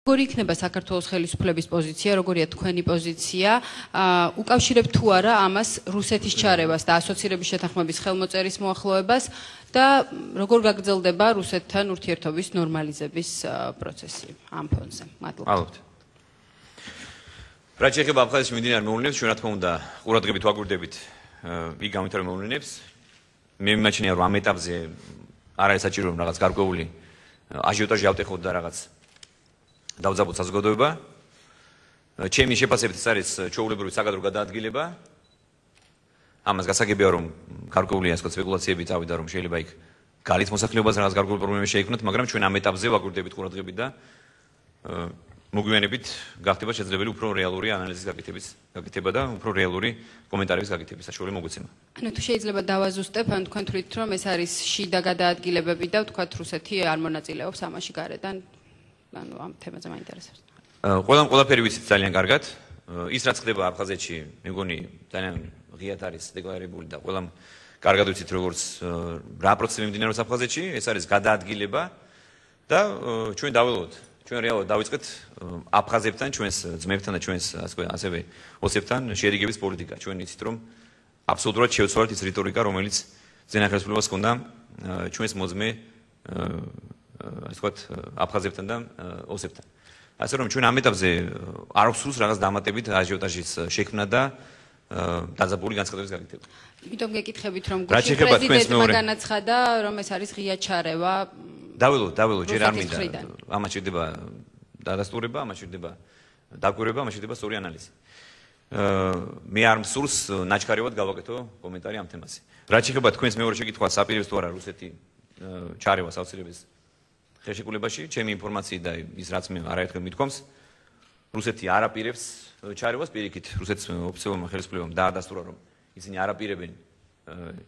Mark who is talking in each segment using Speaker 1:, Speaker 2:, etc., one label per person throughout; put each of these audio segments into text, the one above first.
Speaker 1: როგორი იქნება საქართველოს ხელისუფლების პოზიცია, როგორია თქვენი პოზიცია, უკავშირებთ თუ არა ამას რუსეთის ჩარევას და ასოცირების შეთანხმების ხელმოწერის მოახლოებას და როგორ გაგრძელდება რუსეთთან ურთიერთობის ნორმალიზების პროცესი ამ ფონზე?
Speaker 2: მადლობთ. რაც შეეხება აფხაზეთში მიმდინარე მოვლენებს, ჩვენ რა თქმა უნდა ყურადღებით ვაკვირდებით იქ გამვითარებულ მოვლენებს. მე მიმაჩნია რომ ამ ეტაპზე არ არის საჭირო რომ რაღაც გარკვეული აჟიოტაჟი ავტეხოთ და რაღაც დავძაბოთ საზოგადოება. ჩემი შეფასებით ეს არის ჩვეულებრივი საკადრო გადაადგილება. ამას გასაგებია რომ გარკვეული ასე ვთქვათ სპეკულაციები წავიდა რომ შეიძლება იქ გალით მოსახლეობას რაღაც გარკვეული პრობლემები შეექმნათ, მაგრამ ჩვენ ამ ეტაპზე ვაკვირდებით ყურადღებით და მოგვიანებით გახდება შესაძლებელი უფრო რეალური ანალიზის გაკეთება და უფრო რეალური კომენტარების გაკეთების საშუალება მოგვეცემა.
Speaker 1: ანუ თუ შეიძლება დავაზუსტებ, ან თქვენ თვლით რომ ეს არის შიდა გადაადგილებები და ვთქვათ რუსეთი არ მონაწილეობს ამაში გარედან? ანუ ამ თემაზე მაინტერესებს.
Speaker 2: ყველაფერი ვიცით ძალიან კარგად. ის რაც ხდება აფხაზეთში, მე მგონი ძალიან ღიად არის დეკლარირებული და ყველამ კარგად ვიცით როგორც რა პროცესი მიმდინარეობს აფხაზეთში, ეს არის გადაადგილება და ჩვენ დაველოდოთ. ჩვენ რეალურად დავიწყეთ აფხაზებთან, ჩვენს ძმებთან და ჩვენს ასევე ოსებთან შეერიგების პოლიტიკა. ჩვენ იცით რომ აბსოლუტურად შევცვალეთ ის რიტორიკა, რომელიც ზენახელსფლობას ჰქონდა ჩვენს მოძმე ასე ვთქვათ აფხაზებთან და ოსებთან. ასე რომ ჩვენ ამ ეტაპზე არ ვსურს რაღაც დამატებით აჟიოტაჟის შექმნა და დაძაბული განცხადების გაკეთება.
Speaker 1: იმიტომ გეკითხებით რომ გუშინ პრეზიდენტმა განაცხადა რომ ეს არის ღია ჩარევა.
Speaker 2: დაველოდოთ, ჯერ არ მინდა. ამას შეიძლება დადასტურება, ამას შეიძლება დაკვირვება, ამას შეიძლება სწორი ანალიზი. მე არ მსურს ნაჩქარევად გავაკეთო კომენტარი ამ თემაზე. რაც შეეხება თქვენს მეორე შეკითხვას, აპირებს თუ არა რუსეთი ჩარევას ავცირების ხელშეკრულებაში, ჩემი ინფორმაციით და ის რაც მე არაერთხელ მithქვამს, რუსეთი არ აპირებს ჩარევას, პირიქით რუსეთის ოფიციალურმა ხელისუფლებამ დაადასტურა რომ ისინი არ აპირებენ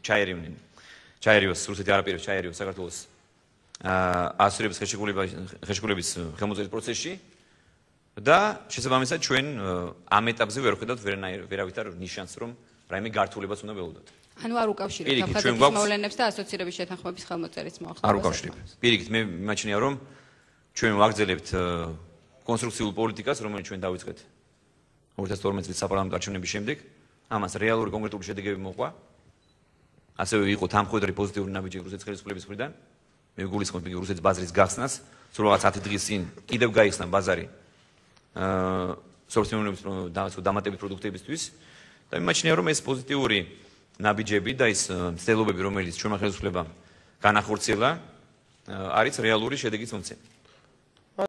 Speaker 2: ჩაერივას, რუსეთი არ აპირებს ჩაერივას საქართველოს ავცირების ხელშეკრულების ხელმოწერის პროცესში და შესაბამისად ჩვენ ამ ეტაპზე ვერ ვხედავთ ვერავითარ ნიშანს რომ რაიმე გართულებაც უნდა ველოდოთ.
Speaker 1: ანუ არ უკავშირებთ აფხაზეთის მოვლენებს და ასოცირების შეთანხმების ხელმოწერის მოახლოებას.
Speaker 2: არ უკავშირებ. პირიქით მე მიმაჩნია რომ ჩვენ ვაგრძელებთ კონსტრუქციულ პოლიტიკას, რომელიც ჩვენ დავიწყეთ 2012 წლის საპარლამენტო არჩევნების შემდეგ. ამას რეალური კონკრეტული შედეგები მოყვა. ასევე იყო თანმხვედრი პოზიტიური ნაბიჯები რუსეთის ხელისუფლების მხრიდან. მე გულისხმობ იგი რუსეთის ბაზრის გახსნას, სულ რაღაც 10 დღის წინ კიდევ გაიხსნა ბაზარი სორცინების დამატებით პროდუქტებისთვის და მიმაჩნია რომ ეს პოზიტიური ნაბიჯები და ის მცდელობები, რომელიც ჩვენმა ხელისუფლებამ განახორციელა, არის რეალური შედეგის მომცემი.